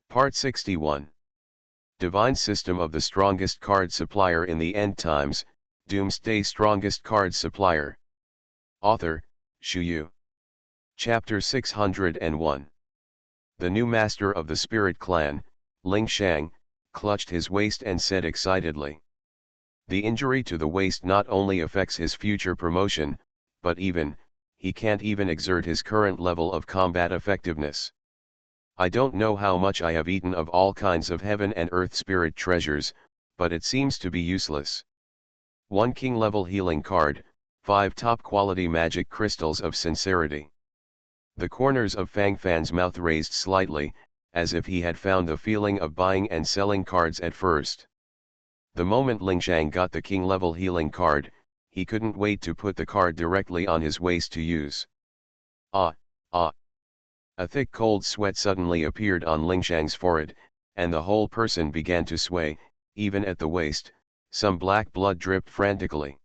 Part 61. Divine System of the Strongest Card Supplier in the End Times, Doomsday Strongest Card Supplier. Author, Shu Yu. Chapter 601. The new master of the Spirit Clan, Ling Shang, clutched his waist and said excitedly. The injury to the waist not only affects his future promotion, but he can't even exert his current level of combat effectiveness. I don't know how much I have eaten of all kinds of heaven and earth spirit treasures, but it seems to be useless. 1 king level healing card, 5 top quality magic crystals of sincerity. The corners of Fang Fan's mouth raised slightly, as if he had found the feeling of buying and selling cards at first. The moment Ling Shang got the king level healing card, he couldn't wait to put the card directly on his waist to use. Ah. A thick cold sweat suddenly appeared on Ling Shang's forehead, and the whole person began to sway, even at the waist. Some black blood dripped frantically.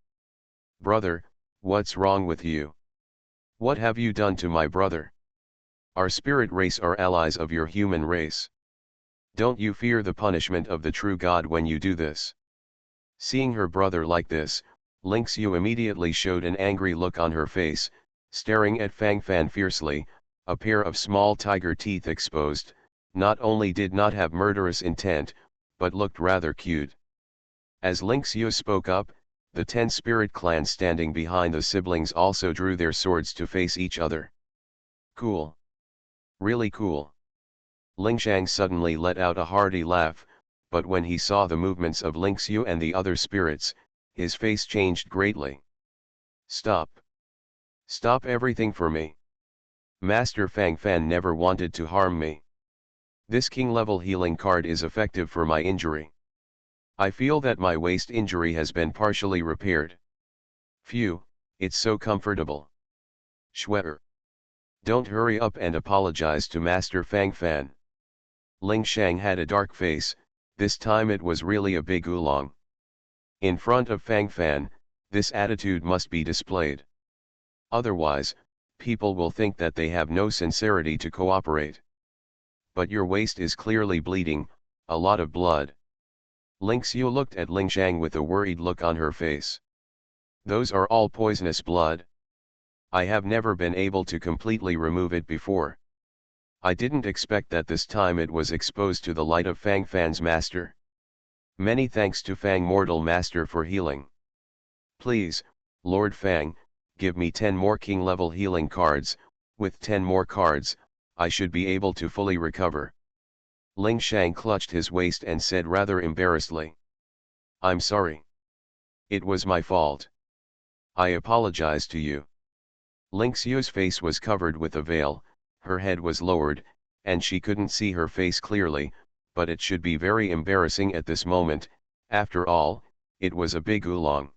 Brother, what's wrong with you? What have you done to my brother? Our spirit race are allies of your human race. Don't you fear the punishment of the true God when you do this? Seeing her brother like this, Ling Xiu immediately showed an angry look on her face, staring at Fang Fan fiercely. A pair of small tiger teeth exposed, not only did not have murderous intent, but looked rather cute. As Ling Xiu spoke up, the 10 spirit clans standing behind the siblings also drew their swords to face each other. Cool. Really cool. Ling Shang suddenly let out a hearty laugh, but when he saw the movements of Ling Xiu and the other spirits, his face changed greatly. Stop. Stop everything for me. Master Fang Fan never wanted to harm me. This king level healing card is effective for my injury. I feel that my waist injury has been partially repaired. Phew, it's so comfortable. Shweer. Don't hurry up and apologize to Master Fang Fan. Ling Shang had a dark face, this time it was really a big oolong. In front of Fang Fan, this attitude must be displayed. Otherwise, people will think that they have no sincerity to cooperate. But your waist is clearly bleeding, a lot of blood. Ling Xiu looked at Ling Shang with a worried look on her face. Those are all poisonous blood. I have never been able to completely remove it before. I didn't expect that this time it was exposed to the light of Fang Fan's master. Many thanks to Fang Mortal Master for healing. Please, Lord Fang, give me 10 more king level healing cards. With 10 more cards, I should be able to fully recover. Ling Shang clutched his waist and said rather embarrassedly. I'm sorry. It was my fault. I apologize to you. Ling Xiu's face was covered with a veil, her head was lowered, and she couldn't see her face clearly, but it should be very embarrassing at this moment. After all, it was a big oolong.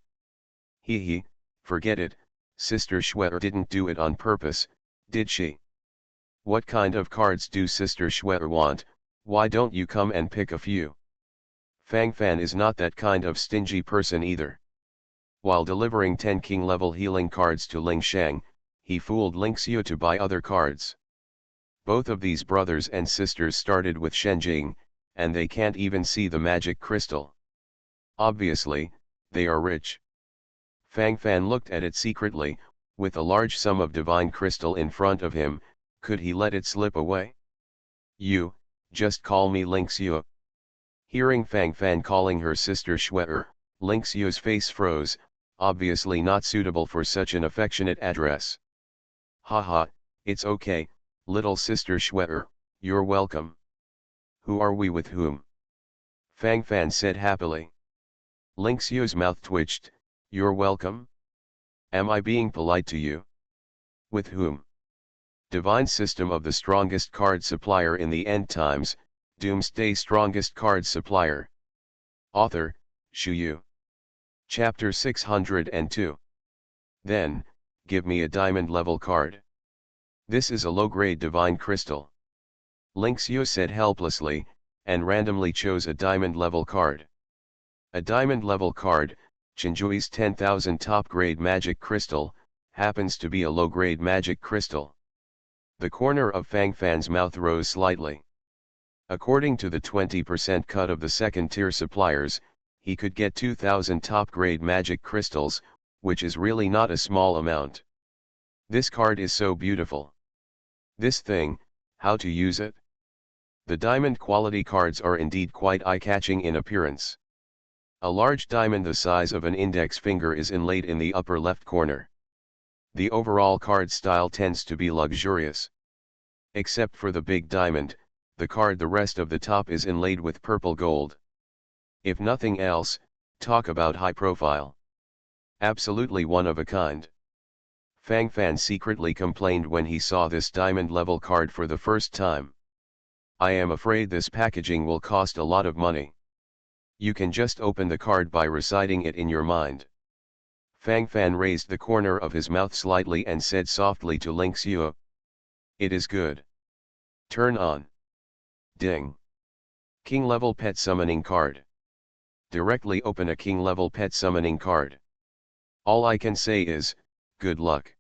Hee, forget it. Sister Shweer didn't do it on purpose, did she? What kind of cards do Sister Shweer want? Why don't you come and pick a few? Fang Fan is not that kind of stingy person either. While delivering 10 king level healing cards to Ling Shang, he fooled Ling Xiu to buy other cards. Both of these brothers and sisters started with Shenjing, and they can't even see the magic crystal. Obviously, they are rich. Fang Fan looked at it secretly, with a large sum of divine crystal in front of him. Could he let it slip away? You, just call me Ling Xiu. Hearing Fang Fan calling her sister Shweer, Ling Xiu's face froze, obviously not suitable for such an affectionate address. Haha, it's okay, little sister Shweer, you're welcome. Who are we with whom? Fang Fan said happily. Ling Xiu's mouth twitched. You're welcome? Am I being polite to you? With whom? Divine System of the Strongest Card Supplier in the End Times, Doomsday Strongest Card Supplier. Author, Shu Yu. Chapter 602. Then, give me a diamond level card. This is a low-grade divine crystal. Ling Xiu said helplessly, and randomly chose a diamond level card. A diamond level card, Chenjui's 10,000 top-grade magic crystal, happens to be a low-grade magic crystal. The corner of Fang Fan's mouth rose slightly. According to the 20% cut of the second-tier suppliers, he could get 2,000 top-grade magic crystals, which is really not a small amount. This card is so beautiful. This thing, how to use it? The diamond quality cards are indeed quite eye-catching in appearance. A large diamond the size of an index finger is inlaid in the upper left corner. The overall card style tends to be luxurious. Except for the big diamond, the rest of the top is inlaid with purple gold. If nothing else, talk about high profile. Absolutely one of a kind. Fang Fan secretly complained when he saw this diamond level card for the first time. I am afraid this packaging will cost a lot of money. You can just open the card by reciting it in your mind. Fang Fan raised the corner of his mouth slightly and said softly to Ling Xiu. It is good. Turn on. Ding. King level pet summoning card. Directly open a king level pet summoning card. All I can say is, good luck.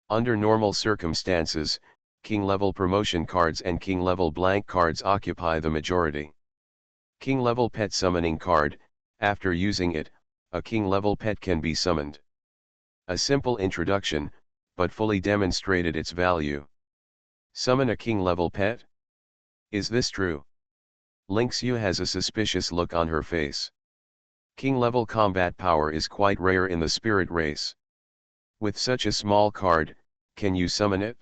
Under normal circumstances, king level promotion cards and king level blank cards occupy the majority. King level pet summoning card, after using it, a king level pet can be summoned. A simple introduction, but fully demonstrated its value. Summon a king level pet? Is this true? Ling Xiu has a suspicious look on her face. King level combat power is quite rare in the spirit race. With such a small card, can you summon it?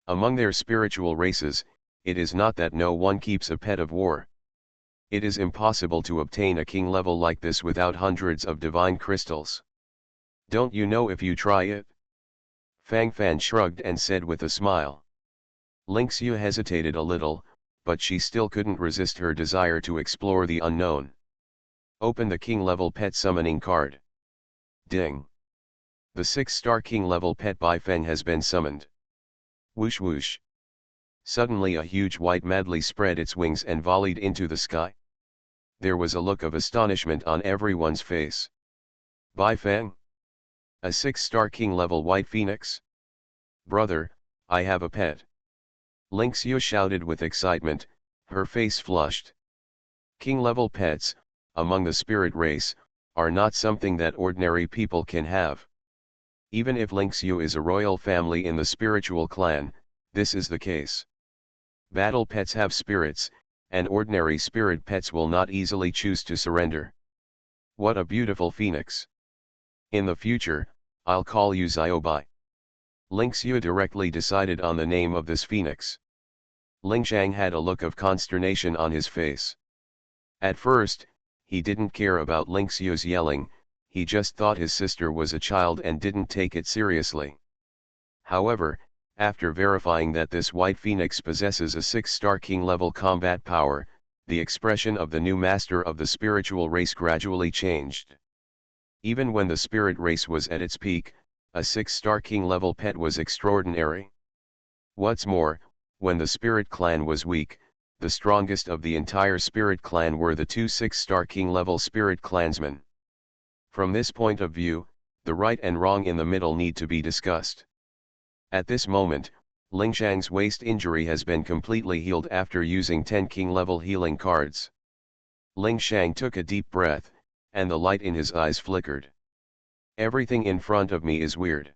Among their spiritual races, it is not that no one keeps a pet of war. It is impossible to obtain a king level like this without hundreds of divine crystals. Don't you know if you try it? Fang Fan shrugged and said with a smile. Ling Xiu hesitated a little, but she still couldn't resist her desire to explore the unknown. Open the king level pet summoning card. Ding. The 6-star king level pet by Feng has been summoned. Whoosh whoosh. Suddenly a huge white madly spread its wings and volleyed into the sky. There was a look of astonishment on everyone's face. Bai Feng? A 6-star king level white phoenix? Brother, I have a pet. Ling Xiu shouted with excitement, her face flushed. King level pets, among the spirit race, are not something that ordinary people can have. Even if Ling Xiu is a royal family in the spiritual clan, this is the case. Battle pets have spirits, and ordinary spirit pets will not easily choose to surrender. What a beautiful phoenix. In the future, I'll call you Xiaobai. Ling Xiu directly decided on the name of this phoenix. Ling Shang had a look of consternation on his face. At first, he didn't care about Ling Xiu's yelling, he just thought his sister was a child and didn't take it seriously. However, after verifying that this white phoenix possesses a 6-star king level combat power, the expression of the new master of the spiritual race gradually changed. Even when the spirit race was at its peak, a 6-star king level pet was extraordinary. What's more, when the spirit clan was weak, the strongest of the entire spirit clan were the 2 6-star king level spirit clansmen. From this point of view, the right and wrong in the middle need to be discussed. At this moment, Ling Shang's waist injury has been completely healed after using 10 king level healing cards. Ling Shang took a deep breath, and the light in his eyes flickered. Everything in front of me is weird.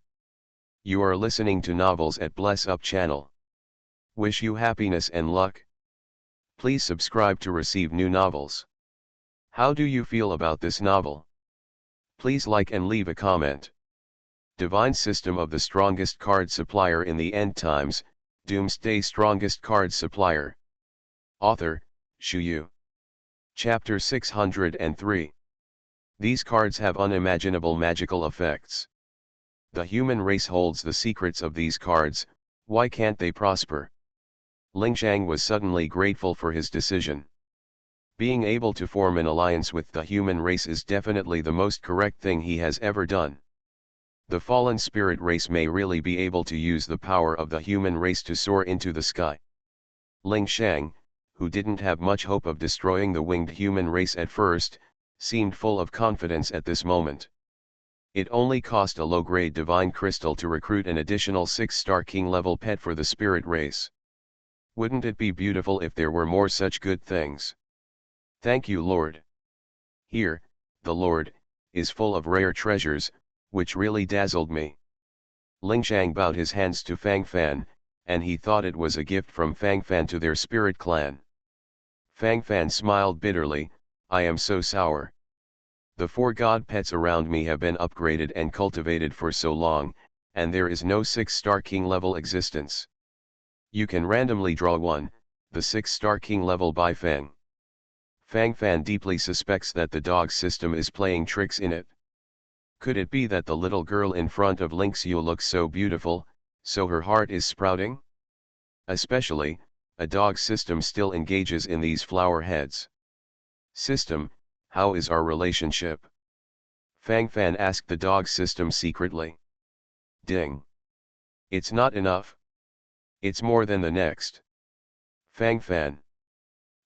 You are listening to Novels at Bless Up channel. Wish you happiness and luck. Please subscribe to receive new novels. How do you feel about this novel? Please like and leave a comment. Divine System of the Strongest Card Supplier in the End Times, Doomsday Strongest Card Supplier. Author, Xu Yu. Chapter 603. These cards have unimaginable magical effects. The human race holds the secrets of these cards, why can't they prosper? Ling Shang was suddenly grateful for his decision. Being able to form an alliance with the human race is definitely the most correct thing he has ever done. The fallen spirit race may really be able to use the power of the human race to soar into the sky. Ling Shang, who didn't have much hope of destroying the winged human race at first, seemed full of confidence at this moment. It only cost a low-grade divine crystal to recruit an additional 6-star king level pet for the spirit race. Wouldn't it be beautiful if there were more such good things? Thank you, Lord. Here, the Lord, is full of rare treasures, which really dazzled me. Ling Shang bowed his hands to Fang Fan, and he thought it was a gift from Fang Fan to their spirit clan. Fang Fan smiled bitterly, I am so sour. The 4 god pets around me have been upgraded and cultivated for so long, and there is no 6-star king level existence. You can randomly draw one, the 6-star king level by Fang. Fang Fan deeply suspects that the dog system is playing tricks in it. Could it be that the little girl in front of Ling Xiu looks so beautiful, so her heart is sprouting? Especially, a dog system still engages in these flower heads. System, how is our relationship? Fang Fan asked the dog system secretly. Ding. It's not enough. It's more than the next. Fang Fan.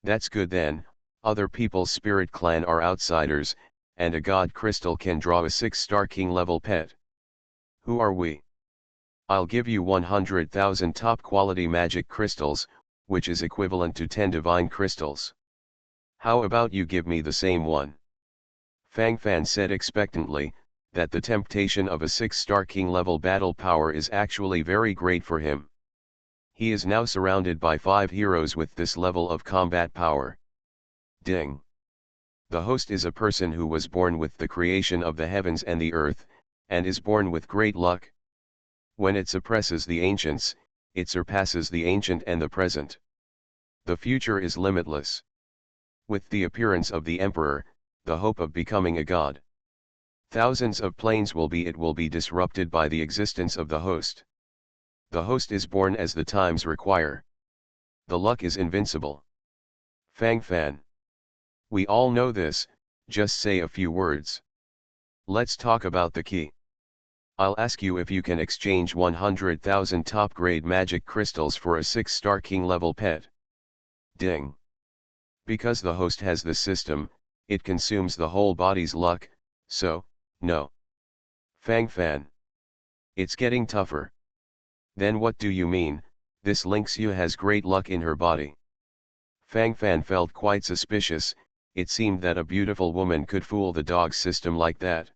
That's good then, other people's spirit clan are outsiders, and a god crystal can draw a 6-star king level pet. Who are we? I'll give you 100,000 top quality magic crystals, which is equivalent to 10 divine crystals. How about you give me the same one? Fang Fan said expectantly, that the temptation of a 6-star king level battle power is actually very great for him. He is now surrounded by 5 heroes with this level of combat power. Ding. The host is a person who was born with the creation of the heavens and the earth, and is born with great luck. When it suppresses the ancients, it surpasses the ancient and the present. The future is limitless. With the appearance of the emperor, the hope of becoming a god. Thousands of planes will be disrupted by the existence of the host. The host is born as the times require. The luck is invincible. Fang Fan. We all know this, just say a few words. Let's talk about the key. I'll ask you if you can exchange 100,000 top-grade magic crystals for a 6-star king level pet. Ding. Because the host has this system, it consumes the whole body's luck, so, no. Fang Fan. It's getting tougher. Then what do you mean, this Ling Xiu has great luck in her body? Fang Fan felt quite suspicious, it seemed that a beautiful woman could fool the dog system like that.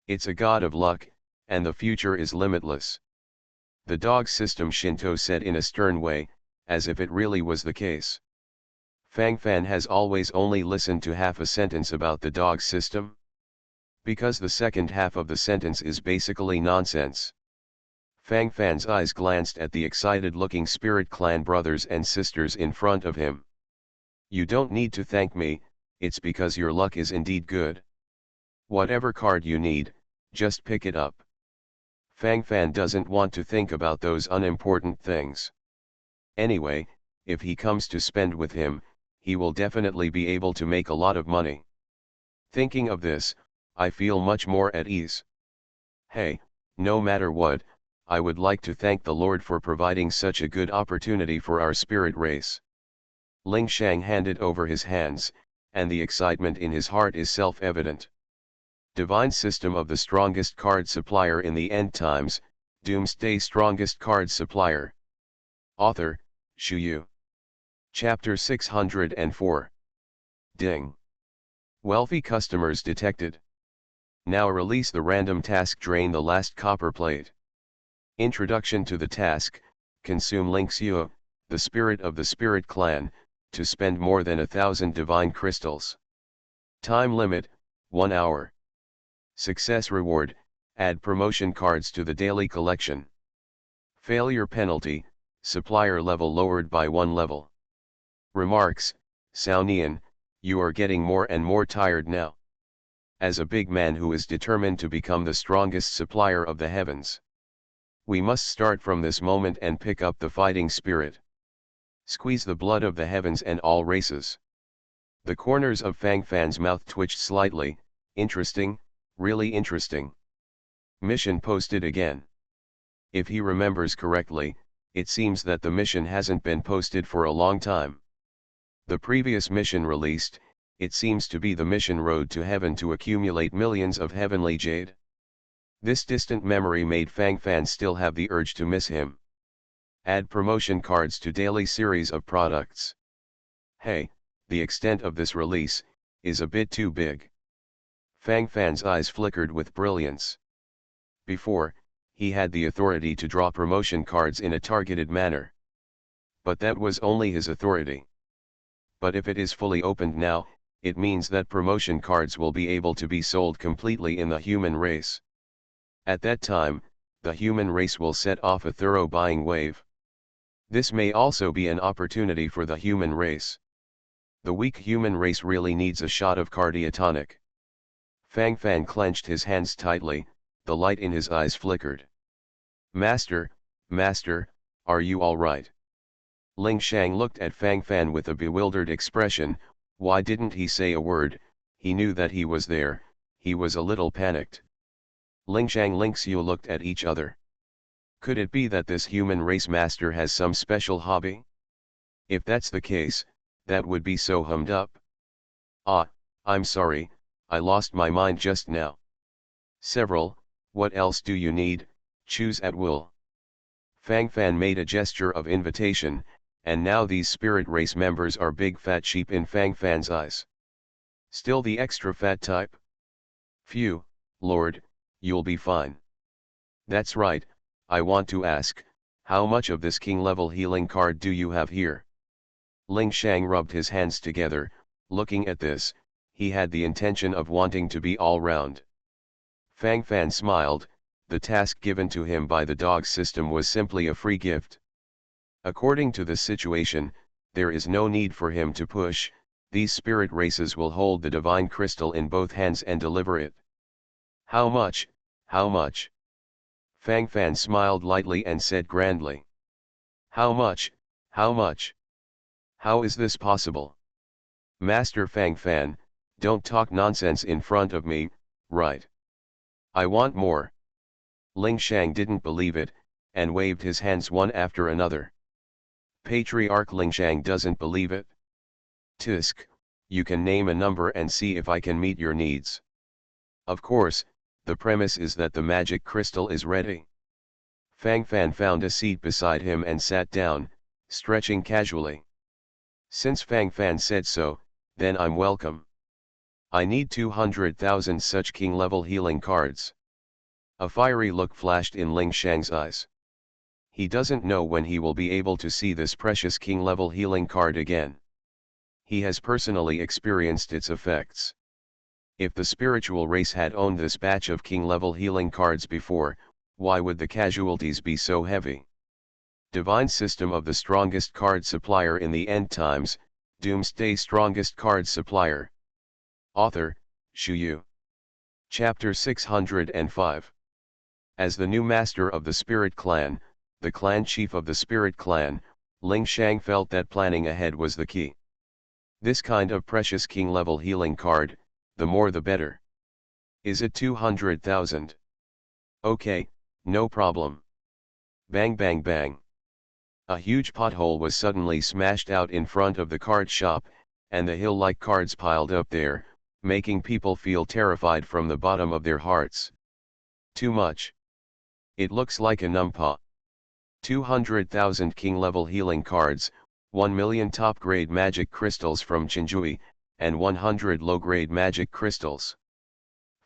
It's a god of luck, and the future is limitless. The dog system Shinto said in a stern way, as if it really was the case. Fang Fan has always only listened to half a sentence about the dog system. Because the second half of the sentence is basically nonsense. Fang Fan's eyes glanced at the excited-looking spirit clan brothers and sisters in front of him. You don't need to thank me, it's because your luck is indeed good. Whatever card you need, just pick it up. Fang Fan doesn't want to think about those unimportant things. Anyway, if he comes to spend with him, he will definitely be able to make a lot of money. Thinking of this, I feel much more at ease. Hey, no matter what, I would like to thank the Lord for providing such a good opportunity for our spirit race. Ling Shang handed over his hands, and the excitement in his heart is self-evident. Divine System of the Strongest Card Supplier in the End Times, Doomsday Strongest Card Supplier. Author, Shu Yu. Chapter 604. Ding. Wealthy customers detected. Now release the random task, drain the last copper plate. Introduction to the task, consume Ling Xiu, the spirit of the spirit clan, to spend more than 1,000 divine crystals. Time limit, 1 hour. Success reward, add promotion cards to the daily collection. Failure penalty, supplier level lowered by 1 level. Remarks, Sao Nian, you are getting more and more tired now. As a big man who is determined to become the strongest supplier of the heavens. We must start from this moment and pick up the fighting spirit. Squeeze the blood of the heavens and all races. The corners of Fang Fan's mouth twitched slightly. Interesting, really interesting. Mission posted again. If he remembers correctly, it seems that the mission hasn't been posted for a long time. The previous mission released, it seems to be the mission Road to Heaven to accumulate millions of heavenly jade. This distant memory made Fang Fan still have the urge to miss him. Add promotion cards to daily series of products. Hey, the extent of this release is a bit too big. Fang Fan's eyes flickered with brilliance. Before, he had the authority to draw promotion cards in a targeted manner. But that was only his authority. But if it is fully opened now, it means that promotion cards will be able to be sold completely in the human race. At that time, the human race will set off a thorough buying wave. This may also be an opportunity for the human race. The weak human race really needs a shot of cardiotonic. Fang Fan clenched his hands tightly, the light in his eyes flickered. Master, Master, are you all right? Ling Shang looked at Fang Fan with a bewildered expression. Why didn't he say a word? He knew that he was there, he was a little panicked. Ling Shang Ling Xiu looked at each other. Could it be that this human race master has some special hobby? If that's the case, that would be so hummed up. Ah, I'm sorry, I lost my mind just now. Several, what else do you need? Choose at will. Fang Fan made a gesture of invitation, and now these spirit race members are big fat sheep in Fang Fan's eyes. Still the extra fat type? Phew, Lord, you'll be fine. That's right, I want to ask, how much of this king level healing card do you have here? Ling Shang rubbed his hands together, looking at this, he had the intention of wanting to be all round. Fang Fan smiled, the task given to him by the dog system was simply a free gift. According to the situation, there is no need for him to push, these spirit races will hold the divine crystal in both hands and deliver it. How much, how much? Fang Fan smiled lightly and said grandly. How much, how much? How is this possible? Master Fang Fan, don't talk nonsense in front of me, right? I want more. Ling Shang didn't believe it, and waved his hands one after another. Patriarch Ling Shang doesn't believe it? Tisk, you can name a number and see if I can meet your needs. Of course, the premise is that the magic crystal is ready. Fang Fan found a seat beside him and sat down, stretching casually. Since Fang Fan said so, then I'm welcome. I need 200,000 such king-level healing cards. A fiery look flashed in Ling Shang's eyes. He doesn't know when he will be able to see this precious king-level healing card again. He has personally experienced its effects. If the spiritual race had owned this batch of king-level healing cards before, why would the casualties be so heavy? Divine System of the Strongest Card Supplier in the End Times, Doomsday Strongest Card Supplier. Author, Shu Yu. Chapter 605. As the new master of the Spirit Clan, the clan chief of the Spirit Clan, Ling Shang felt that planning ahead was the key. This kind of precious king-level healing card, the more the better. Is it 200,000? Okay, no problem. Bang bang bang. A huge pothole was suddenly smashed out in front of the card shop, and the hill-like cards piled up there, making people feel terrified from the bottom of their hearts. Too much. It looks like a numpah. 200,000 king-level healing cards, 1 million top-grade magic crystals from Chinjui, and 100 low-grade magic crystals.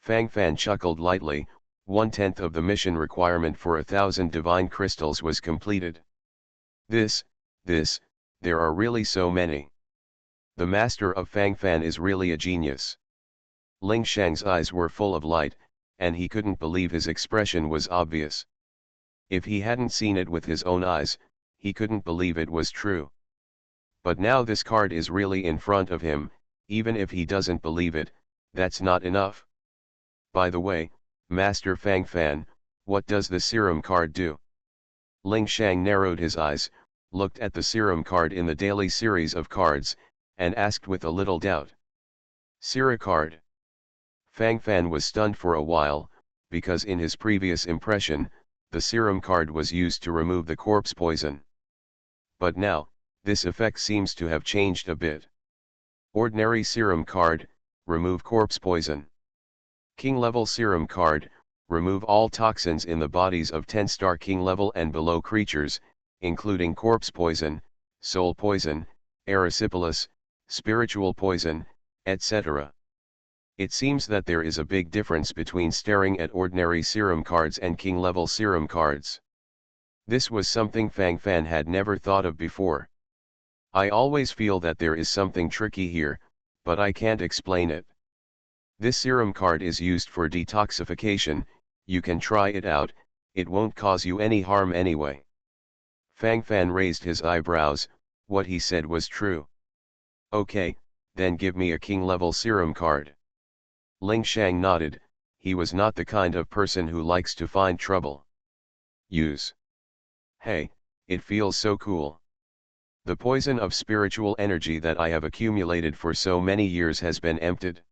Fang Fan chuckled lightly, 1/10 of the mission requirement for 1,000 divine crystals was completed. There are really so many. The master of Fang Fan is really a genius. Ling Shang's eyes were full of light, and he couldn't believe his expression was obvious. If he hadn't seen it with his own eyes, he couldn't believe it was true. But now this card is really in front of him, even if he doesn't believe it, that's not enough. By the way, Master Fang Fan, what does the serum card do? Ling Shang narrowed his eyes, looked at the serum card in the daily series of cards, and asked with a little doubt. Sira card. Fang Fan was stunned for a while, because in his previous impression, the serum card was used to remove the corpse poison. But now, this effect seems to have changed a bit. Ordinary serum card, remove corpse poison. King level serum card, remove all toxins in the bodies of 10-star king level and below creatures, including corpse poison, soul poison, erysipelas, spiritual poison, etc. It seems that there is a big difference between staring at ordinary serum cards and king-level serum cards. This was something Fang Fan had never thought of before. I always feel that there is something tricky here, but I can't explain it. This serum card is used for detoxification. You can try it out, it won't cause you any harm anyway. Fang Fan raised his eyebrows. What he said was true. Okay, then give me a king-level serum card. Ling Shang nodded. He was not the kind of person who likes to find trouble. Use. Hey, it feels so cool. The poison of spiritual energy that I have accumulated for so many years has been emptied.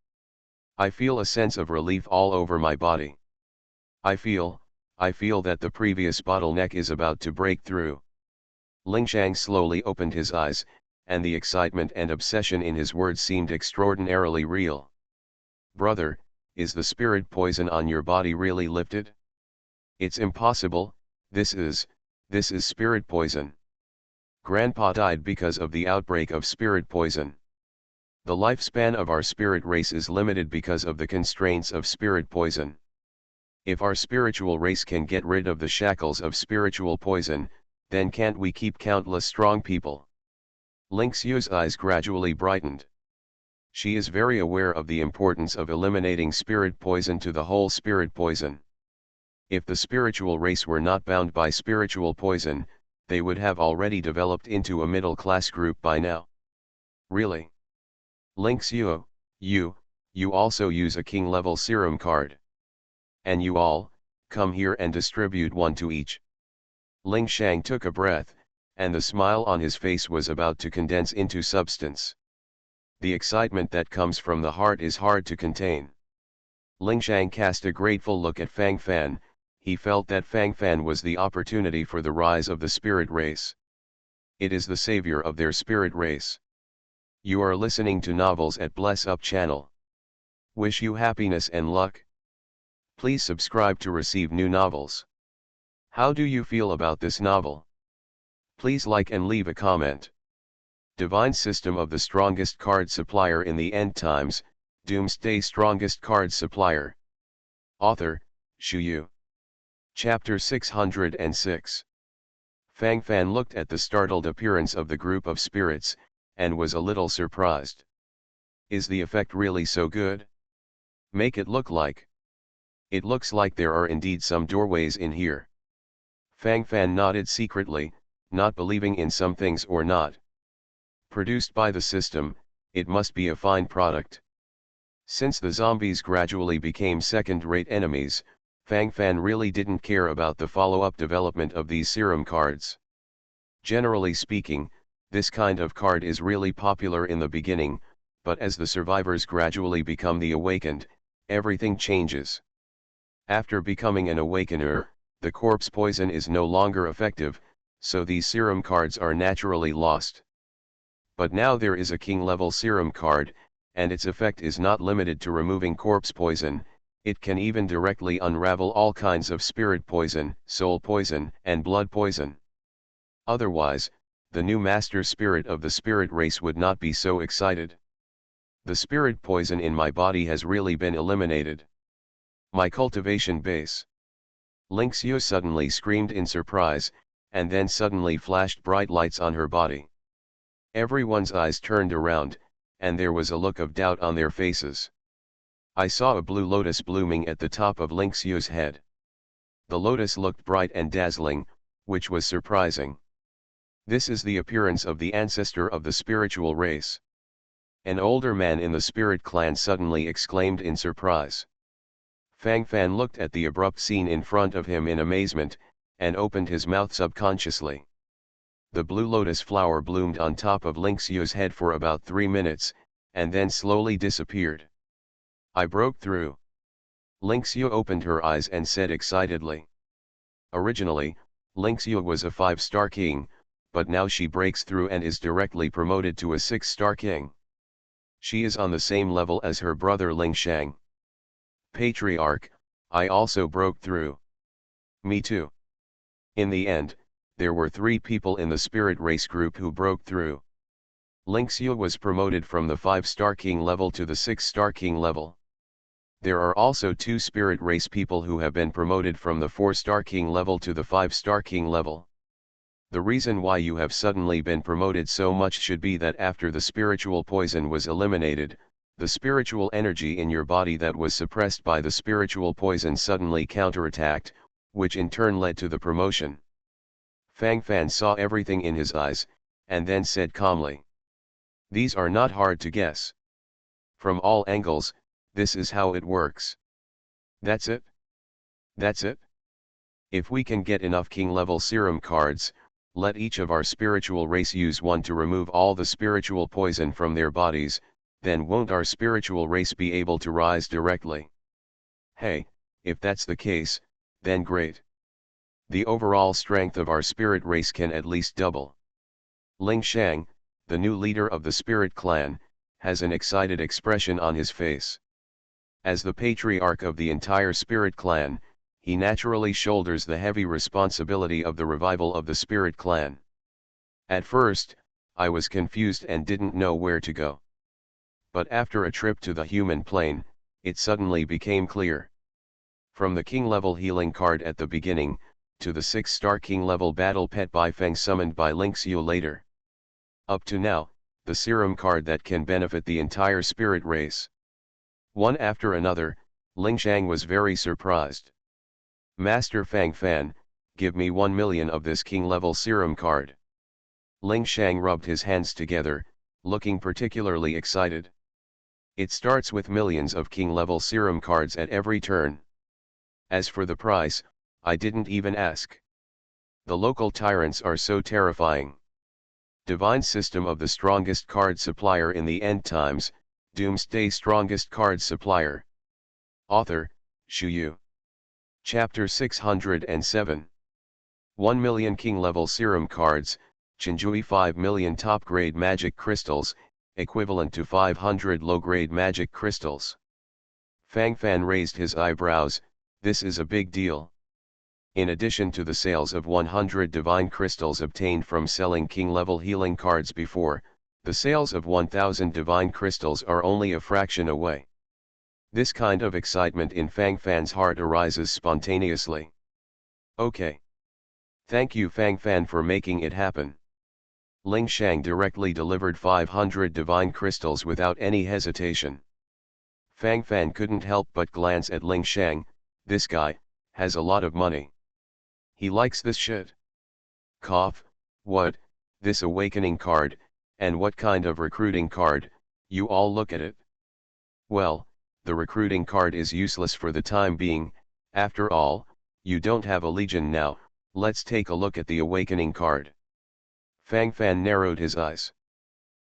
I feel a sense of relief all over my body. I feel that the previous bottleneck is about to break through. Ling Shang slowly opened his eyes, and the excitement and obsession in his words seemed extraordinarily real. Brother, is the spirit poison on your body really lifted? It's impossible, this is spirit poison. Grandpa died because of the outbreak of spirit poison. The lifespan of our spirit race is limited because of the constraints of spirit poison. If our spiritual race can get rid of the shackles of spiritual poison, then can't we keep countless strong people? Ling Xiu's eyes gradually brightened. She is very aware of the importance of eliminating spirit poison to the whole spirit poison. If the spiritual race were not bound by spiritual poison, they would have already developed into a middle-class group by now. Really? Ling Xiu, you also use a king-level serum card. And you all, come here and distribute one to each. Ling Shang took a breath, and the smile on his face was about to condense into substance. The excitement that comes from the heart is hard to contain. Ling Shang cast a grateful look at Fang Fan. He felt that Fang Fan was the opportunity for the rise of the spirit race. It is the savior of their spirit race. You are listening to Novels at Bless Up channel. Wish you happiness and luck. Please subscribe to receive new novels. How do you feel about this novel? Please like and leave a comment. Divine System of the Strongest Card Supplier in the End Times, Doomsday Strongest Card Supplier. Author, Shu Yu. Chapter 606. Fang Fan looked at the startled appearance of the group of spirits, and was a little surprised. Is the effect really so good? Make it look like. It looks like there are indeed some doorways in here. Fang Fan nodded secretly, not believing in some things or not. Produced by the system, it must be a fine product. Since the zombies gradually became second-rate enemies, Fang Fan really didn't care about the follow-up development of these serum cards. Generally speaking, this kind of card is really popular in the beginning, but as the survivors gradually become the awakened, everything changes. After becoming an awakener, the corpse poison is no longer effective, so these serum cards are naturally lost. But now there is a king-level serum card, and its effect is not limited to removing corpse poison, it can even directly unravel all kinds of spirit poison, soul poison, and blood poison. Otherwise, the new master spirit of the spirit race would not be so excited. The spirit poison in my body has really been eliminated. My cultivation base. Ling Xiu suddenly screamed in surprise, and then suddenly flashed bright lights on her body. Everyone's eyes turned around, and there was a look of doubt on their faces. I saw a blue lotus blooming at the top of Ling Xiu's head. The lotus looked bright and dazzling, which was surprising. This is the appearance of the ancestor of the spiritual race. An older man in the spirit clan suddenly exclaimed in surprise. Fang Fan looked at the abrupt scene in front of him in amazement, and opened his mouth subconsciously. The blue lotus flower bloomed on top of Ling Xiu's head for about 3 minutes, and then slowly disappeared. I broke through. Ling Xiu opened her eyes and said excitedly. Originally, Ling Xiu was a 5-star king, but now she breaks through and is directly promoted to a 6-star king. She is on the same level as her brother Ling Shang. Patriarch, I also broke through. Me too. In the end, there were 3 people in the spirit race group who broke through. Ling Xiu was promoted from the 5-star king level to the 6-star king level. There are also 2 spirit race people who have been promoted from the 4-star king level to the 5-star king level. The reason why you have suddenly been promoted so much should be that after the spiritual poison was eliminated, the spiritual energy in your body that was suppressed by the spiritual poison suddenly counterattacked, which in turn led to the promotion. Fang Fan saw everything in his eyes, and then said calmly, "These are not hard to guess. From all angles, this is how it works. That's it? That's it? If we can get enough king-level serum cards, let each of our spiritual race use one to remove all the spiritual poison from their bodies, then won't our spiritual race be able to rise directly? Hey, if that's the case, then great. The overall strength of our spirit race can at least double." Ling Shang, the new leader of the spirit clan, has an excited expression on his face. As the patriarch of the entire spirit clan, he naturally shoulders the heavy responsibility of the revival of the spirit clan. At first, I was confused and didn't know where to go. But after a trip to the human plane, it suddenly became clear. From the king level healing card at the beginning, to the 6-star king level battle pet by Feng summoned by Ling Xiu later. Up to now, the serum card that can benefit the entire spirit race. One after another, Ling Shang was very surprised. "Master Fang Fan, give me 1 million of this king-level serum card." Ling Shang rubbed his hands together, looking particularly excited. "It starts with millions of king-level serum cards at every turn. As for the price, I didn't even ask. The local tyrants are so terrifying." Divine System of the Strongest Card Supplier in the End Times, Doomsday Strongest Card Supplier. Author, Shu Yu. Chapter 607. 1 million king-level serum cards, Chinjui 5 million top-grade magic crystals, equivalent to 500 low-grade magic crystals. Fang Fan raised his eyebrows. This is a big deal. In addition to the sales of 100 divine crystals obtained from selling king-level healing cards before, the sales of 1000 divine crystals are only a fraction away. This kind of excitement in Fang Fan's heart arises spontaneously. "Okay. Thank you Fang Fan for making it happen." Ling Shang directly delivered 500 divine crystals without any hesitation. Fang Fan couldn't help but glance at Ling Shang. This guy has a lot of money. He likes this shit. Cough, what, this awakening card, and what kind of recruiting card, you all look at it. Well, the recruiting card is useless for the time being. After all, you don't have a legion now. Let's take a look at the awakening card. Fang Fan narrowed his eyes.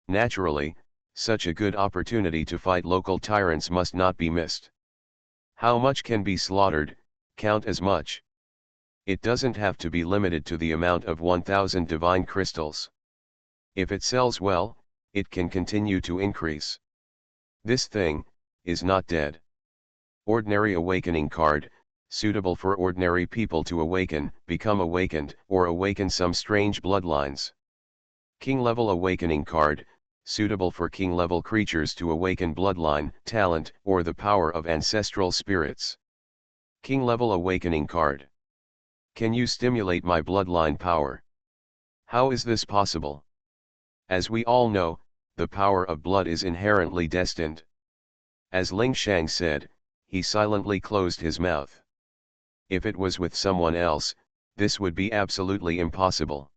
Naturally, such a good opportunity to fight local tyrants must not be missed. How much can be slaughtered? Count as much. It doesn't have to be limited to the amount of 1000 divine crystals. If it sells well, it can continue to increase. This thing is not dead. Ordinary awakening card, suitable for ordinary people to awaken, become awakened, or awaken some strange bloodlines. King-level awakening card, suitable for king-level creatures to awaken bloodline, talent, or the power of ancestral spirits. King-level awakening card. Can you stimulate my bloodline power? How is this possible? As we all know, the power of blood is inherently destined. As Ling Shang said, he silently closed his mouth. If it was with someone else, this would be absolutely impossible.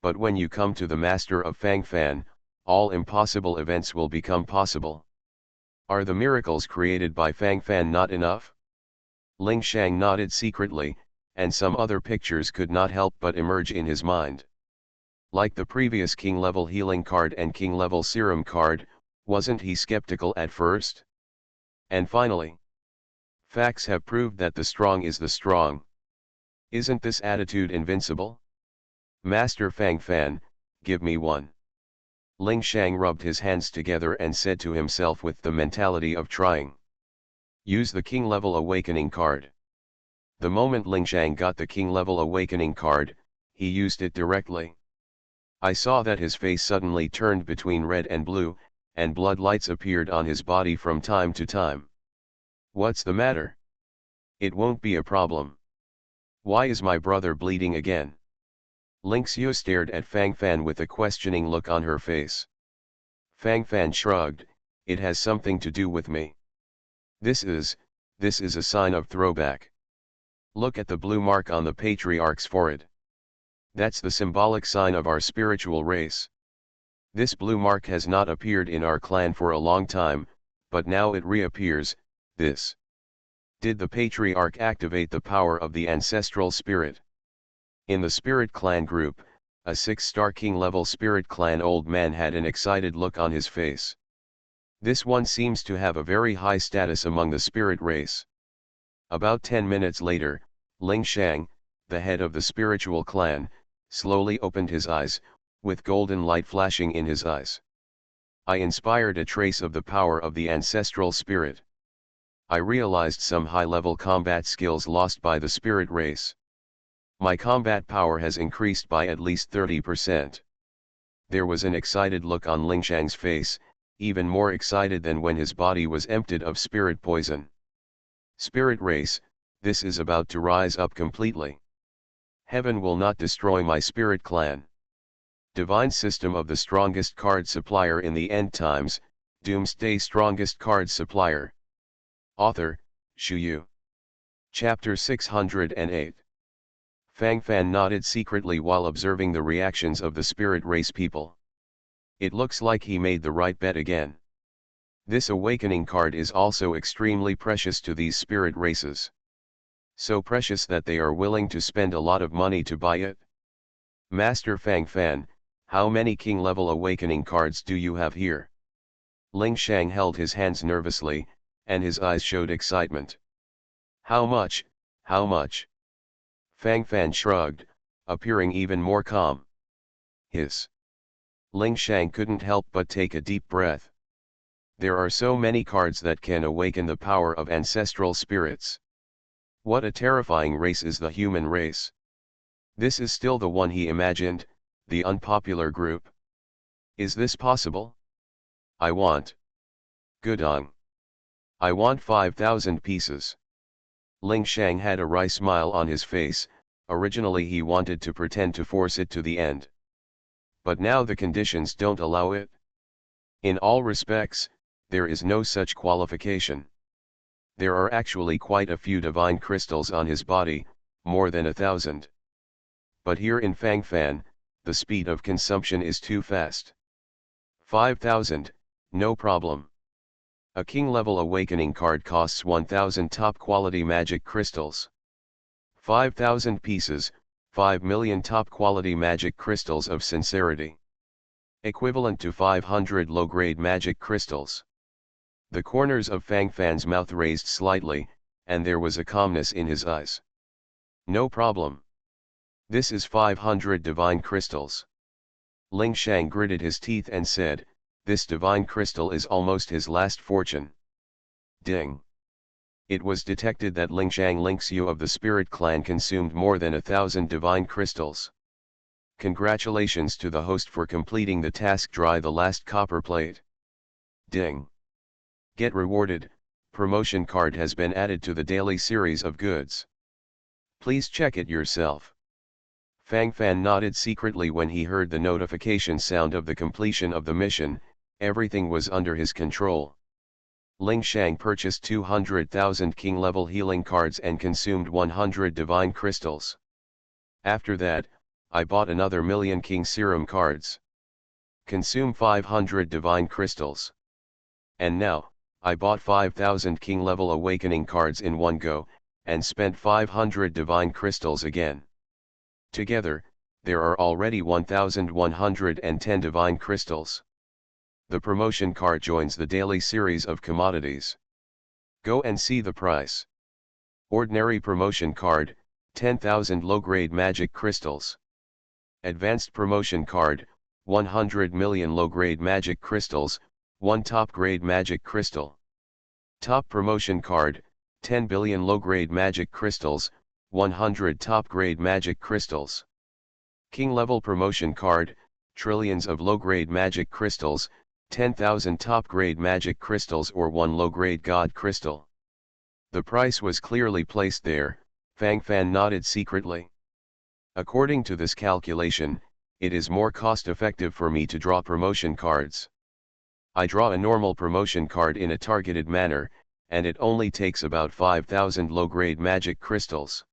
But when you come to the master of Fang Fan, all impossible events will become possible. Are the miracles created by Fang Fan not enough? Ling Shang nodded secretly, and some other pictures could not help but emerge in his mind. Like the previous king-level healing card and king-level serum card, wasn't he skeptical at first? And finally, facts have proved that the strong is the strong. Isn't this attitude invincible? Master Fang Fan, give me one. Ling Shang rubbed his hands together and said to himself with the mentality of trying. Use the king-level awakening card. The moment Ling Shang got the king-level awakening card, he used it directly. I saw that his face suddenly turned between red and blue, and blood lights appeared on his body from time to time. What's the matter? It won't be a problem. Why is my brother bleeding again? Ling Xiu stared at Fang Fan with a questioning look on her face. Fang Fan shrugged, it has something to do with me. This is a sign of throwback. Look at the blue mark on the patriarch's forehead. That's the symbolic sign of our spiritual race. This blue mark has not appeared in our clan for a long time, but now it reappears. Did the patriarch activate the power of the ancestral spirit? In the spirit clan group, a 6-star king level spirit clan old man had an excited look on his face. This one seems to have a very high status among the spirit race. About 10 minutes later, Ling Shang, the head of the spiritual clan, slowly opened his eyes, with golden light flashing in his eyes. I inspired a trace of the power of the ancestral spirit. I realized some high-level combat skills lost by the spirit race. My combat power has increased by at least 30%. There was an excited look on Ling Shang's face, even more excited than when his body was emptied of spirit poison. Spirit race, this is about to rise up completely. Heaven will not destroy my spirit clan. Divine system of the strongest card supplier in the end times, Doomsday strongest card supplier. Author, Shu Yu. Chapter 608. Fang Fan nodded secretly while observing the reactions of the spirit race people. It looks like he made the right bet again. This awakening card is also extremely precious to these spirit races. So precious that they are willing to spend a lot of money to buy it. Master Fang Fan, how many king-level awakening cards do you have here? Ling Shang held his hands nervously, and his eyes showed excitement. How much, how much? Fang Fan shrugged, appearing even more calm. Hiss. Ling Shang couldn't help but take a deep breath. There are so many cards that can awaken the power of ancestral spirits. What a terrifying race is the human race. This is still the one he imagined, the unpopular group. Is this possible? I want. Gudong. I want 5,000 pieces. Ling Shang had a wry smile on his face. Originally he wanted to pretend to force it to the end. But now the conditions don't allow it. In all respects, there is no such qualification. There are actually quite a few divine crystals on his body, more than 1,000. But here in Fang Fan, the speed of consumption is too fast. 5,000, no problem. A king-level awakening card costs 1,000 top-quality magic crystals. 5,000 pieces, 5 million top-quality magic crystals of sincerity. Equivalent to 500 low-grade magic crystals. The corners of Fang Fan's mouth raised slightly, and there was a calmness in his eyes. No problem. This is 500 divine crystals. Ling Shang gritted his teeth and said, this divine crystal is almost his last fortune. Ding. It was detected that Ling Shang Ling Xiu of the Spirit Clan consumed more than 1,000 divine crystals. Congratulations to the host for completing the task dry the last copper plate. Ding. Get rewarded, promotion card has been added to the daily series of goods. Please check it yourself. Fang Fan nodded secretly when he heard the notification sound of the completion of the mission. Everything was under his control. Ling Shang purchased 200,000 king-level healing cards and consumed 100 divine crystals. After that, I bought another million king serum cards. Consume 500 divine crystals. And now, I bought 5,000 king-level awakening cards in one go, and spent 500 divine crystals again. Together, there are already 1,110 divine crystals. The promotion card joins the daily series of commodities. Go and see the price. Ordinary promotion card, 10,000 low-grade magic crystals. Advanced promotion card, 100 million low-grade magic crystals, 1 top-grade magic crystal. Top promotion card, 10 billion low-grade magic crystals, 100 top-grade magic crystals. King level promotion card, trillions of low-grade magic crystals, 10,000 top-grade magic crystals or 1 low-grade god crystal. The price was clearly placed there, Fang Fan nodded secretly. According to this calculation, it is more cost-effective for me to draw promotion cards. I draw a normal promotion card in a targeted manner, and it only takes about 5,000 low-grade magic crystals.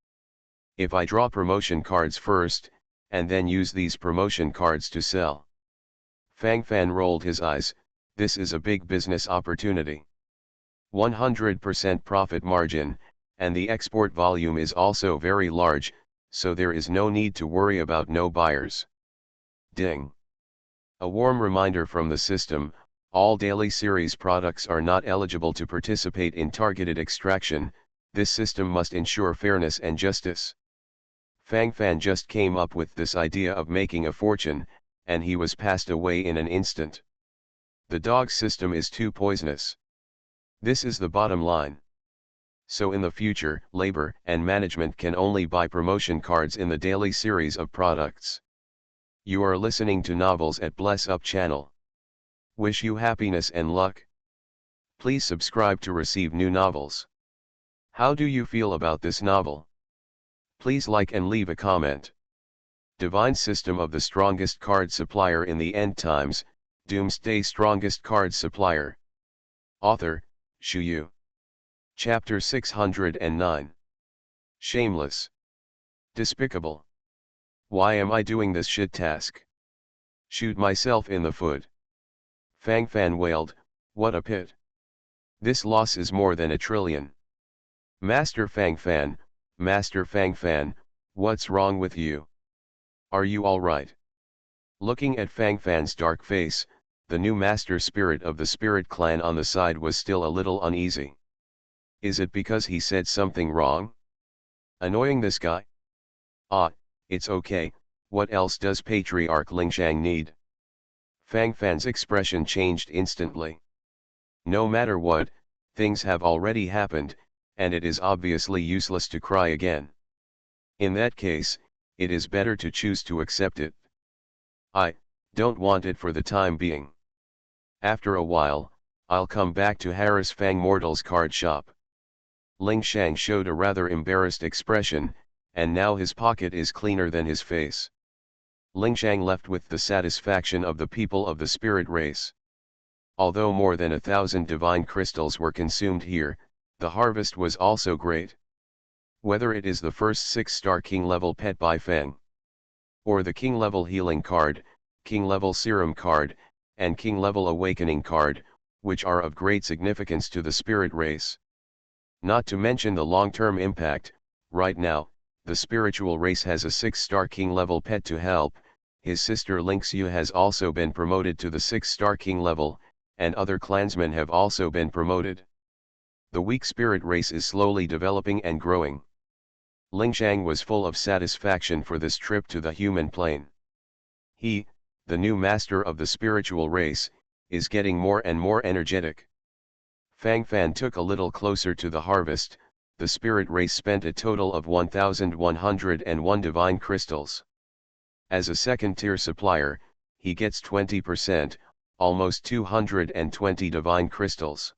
If I draw promotion cards first, and then use these promotion cards to sell. Fang Fan rolled his eyes, this is a big business opportunity. 100% profit margin, and the export volume is also very large, so there is no need to worry about no buyers. Ding! A warm reminder from the system, all daily series products are not eligible to participate in targeted extraction, this system must ensure fairness and justice. Fang Fan just came up with this idea of making a fortune, and he was passed away in an instant. The dog system is too poisonous. This is the bottom line. So in the future, labor and management can only buy promotion cards in the daily series of products. You are listening to Novels at Bless Up channel. Wish you happiness and luck. Please subscribe to receive new novels. How do you feel about this novel? Please like and leave a comment. Divine System of the Strongest Card Supplier in the End Times, Doomsday Strongest Card Supplier. Author, Shu Yu. Chapter 609. Shameless. Despicable. Why am I doing this shit task? Shoot myself in the foot. Fang Fan wailed, what a pit. This loss is more than 1 trillion. Master Fang Fan, what's wrong with you? Are you alright? Looking at Fang Fan's dark face, the new master spirit of the spirit clan on the side was still a little uneasy. Is it because he said something wrong? Annoying this guy? Ah, it's okay, what else does Patriarch Lingshang need? Fang Fan's expression changed instantly. No matter what, things have already happened, and it is obviously useless to cry again. In that case, it is better to choose to accept it. I don't want it for the time being. After a while, I'll come back to harass Fang Mortal's card shop. Ling Shang showed a rather embarrassed expression, and now his pocket is cleaner than his face. Ling Shang left with the satisfaction of the people of the spirit race. Although more than 1,000 divine crystals were consumed here, the harvest was also great. Whether it is the first 6-star king level pet by Fang, or the king level healing card, king level serum card, and king level awakening card, which are of great significance to the spirit race. Not to mention the long-term impact, right now, the spiritual race has a 6-star king level pet to help, his sister Lingxiu has also been promoted to the 6-star king level, and other clansmen have also been promoted. The weak spirit race is slowly developing and growing. Lingshang was full of satisfaction for this trip to the human plane. He, the new master of the spiritual race, is getting more and more energetic. Fang Fan took a little closer to the harvest. The spirit race spent a total of 1,101 divine crystals. As a second-tier supplier, he gets 20%, almost 220 divine crystals.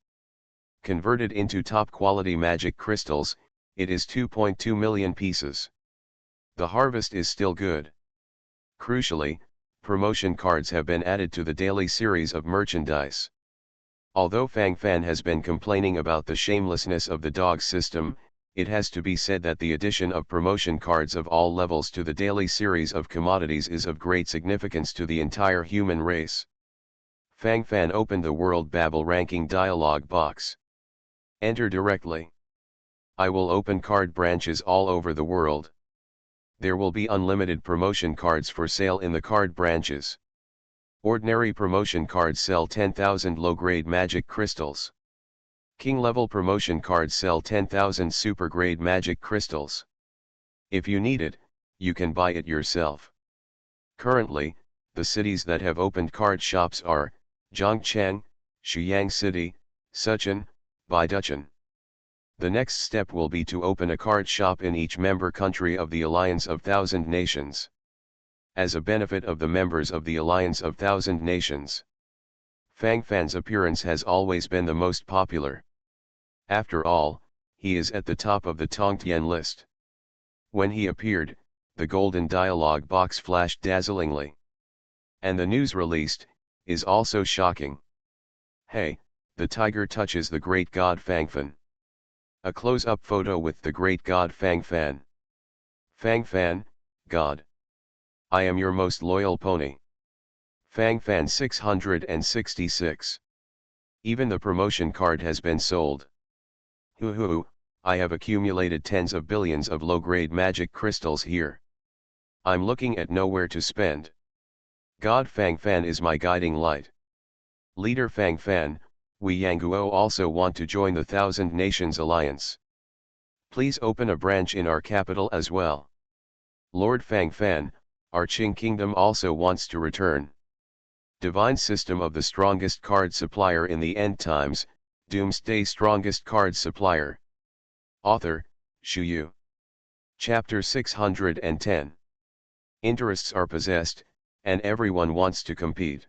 Converted into top-quality magic crystals, it is 2.2 million pieces. The harvest is still good. Crucially, promotion cards have been added to the daily series of merchandise. Although Fang Fan has been complaining about the shamelessness of the dog system, it has to be said that the addition of promotion cards of all levels to the daily series of commodities is of great significance to the entire human race. Fang Fan opened the World Babble ranking dialog box. Enter directly. I will open card branches all over the world. There will be unlimited promotion cards for sale in the card branches. Ordinary promotion cards sell 10,000 low-grade magic crystals. King-level promotion cards sell 10,000 super-grade magic crystals. If you need it, you can buy it yourself. Currently, the cities that have opened card shops are Zhongcheng, Shuyang City, Sichuan, Baiducheng. The next step will be to open a card shop in each member country of the Alliance of Thousand Nations. as a benefit of the members of the Alliance of Thousand Nations. Fang Fan's appearance has always been the most popular. After all, he is at the top of the Tongtian list. When he appeared, the golden dialogue box flashed dazzlingly. And the news released, is also shocking. Hey, the tiger touches the great god Fang Fan. A close-up photo with the great god Fang Fan. Fang Fan, God. I am your most loyal pony. Fang Fan 666. Even the promotion card has been sold. Hoo hoo, I have accumulated tens of billions of low-grade magic crystals here. I'm looking at nowhere to spend. God Fang Fan is my guiding light. Leader Fang Fan, we Yanguo also want to join the Thousand Nations Alliance. Please open a branch in our capital as well. Lord Fang Fan, our Qing Kingdom also wants to return. Divine System of the Strongest Card Supplier in the End Times, Doomsday Strongest Card Supplier. Author, Xu Yu. Chapter 610. Interests are possessed, and everyone wants to compete.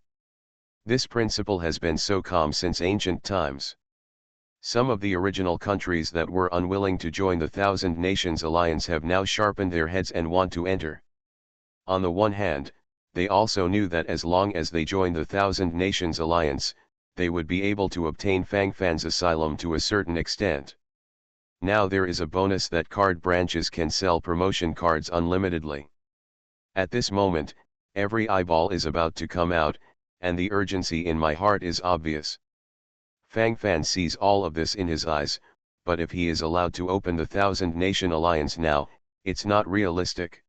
This principle has been so calm since ancient times. Some of the original countries that were unwilling to join the Thousand Nations Alliance have now sharpened their heads and want to enter. On the one hand, they also knew that as long as they joined the Thousand Nations Alliance, they would be able to obtain Fang Fan's asylum to a certain extent. Now there is a bonus that card branches can sell promotion cards unlimitedly. At this moment, every eyeball is about to come out, and the urgency in my heart is obvious. Fang Fan sees all of this in his eyes, but if he is allowed to open the Thousand Nation Alliance now, it's not realistic.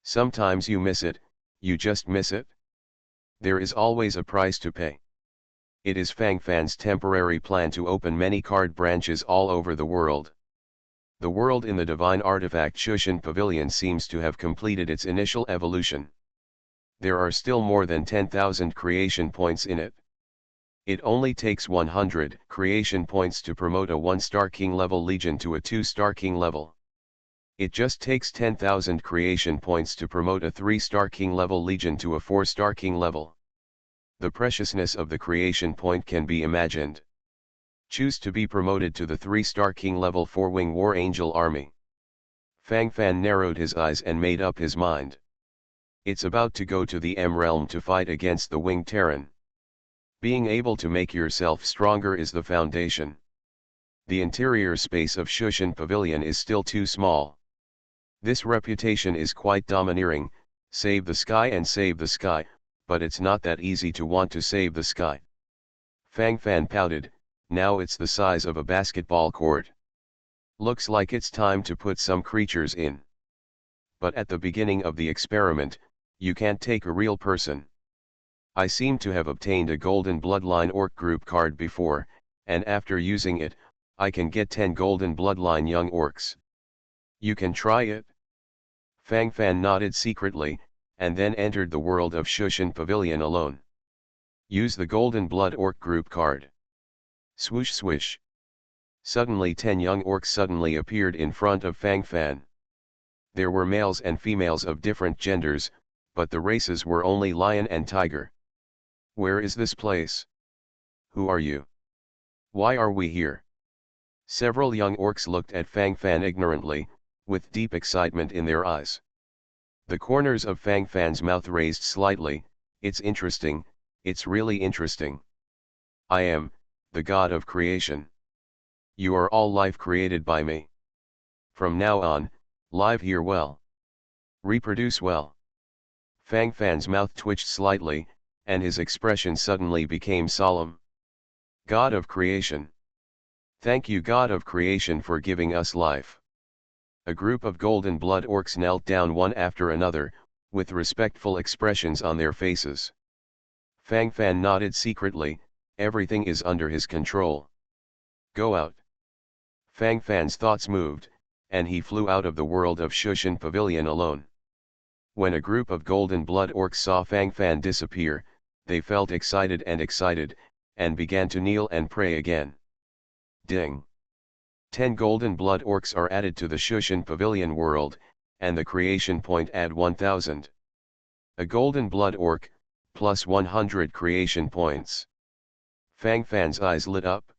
Sometimes you miss it, you just miss it. There is always a price to pay. It is Fang Fan's temporary plan to open many card branches all over the world. The world in the Divine Artifact Shushan Pavilion seems to have completed its initial evolution. There are still more than 10,000 creation points in it. It only takes 100 creation points to promote a 1-star king level legion to a 2-star king level. It just takes 10,000 creation points to promote a 3-star king level legion to a 4-star king level. The preciousness of the creation point can be imagined. Choose to be promoted to the 3-star king level 4-wing war angel army. Fang Fan narrowed his eyes and made up his mind. It's about to go to the M realm to fight against the winged Terran. Being able to make yourself stronger is the foundation. The interior space of Shushan Pavilion is still too small. This reputation is quite domineering, save the sky and save the sky, but it's not that easy to want to save the sky. Fang Fan pouted, now it's the size of a basketball court. Looks like it's time to put some creatures in. But at the beginning of the experiment, you can't take a real person. I seem to have obtained a golden bloodline orc group card before, and after using it, I can get 10 golden bloodline young orcs. You can try it? Fang Fan nodded secretly, and then entered the world of Shushan Pavilion alone. Use the golden blood orc group card. Swoosh swish. Suddenly 10 young orcs suddenly appeared in front of Fang Fan. There were males and females of different genders, but the races were only lion and tiger. Where is this place? Who are you? Why are we here? Several young orcs looked at Fang Fan ignorantly, with deep excitement in their eyes. The corners of Fang Fan's mouth raised slightly. It's interesting, it's really interesting. I am the god of creation. You are all life created by me. From now on, live here well. Reproduce well. Fang Fan's mouth twitched slightly, and his expression suddenly became solemn. God of creation. Thank you, God of creation, for giving us life. A group of golden blood orcs knelt down one after another, with respectful expressions on their faces. Fang Fan nodded secretly, everything is under his control. Go out. Fang Fan's thoughts moved, and he flew out of the world of Shushan Pavilion alone. When a group of golden blood orcs saw Fang Fan disappear, they felt excited, and began to kneel and pray again. Ding! 10 golden blood orcs are added to the Shushan Pavilion world, and the creation point add 1000. A golden blood orc, plus 100 creation points. Fang Fan's eyes lit up.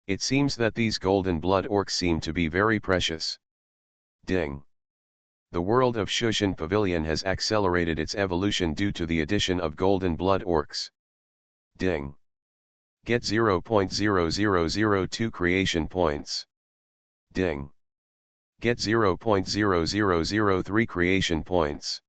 It seems that these golden blood orcs seem to be very precious. Ding. The world of Shushan Pavilion has accelerated its evolution due to the addition of golden blood orcs. Ding. Get 0.0002 creation points. Ding. Get 0.0003 creation points.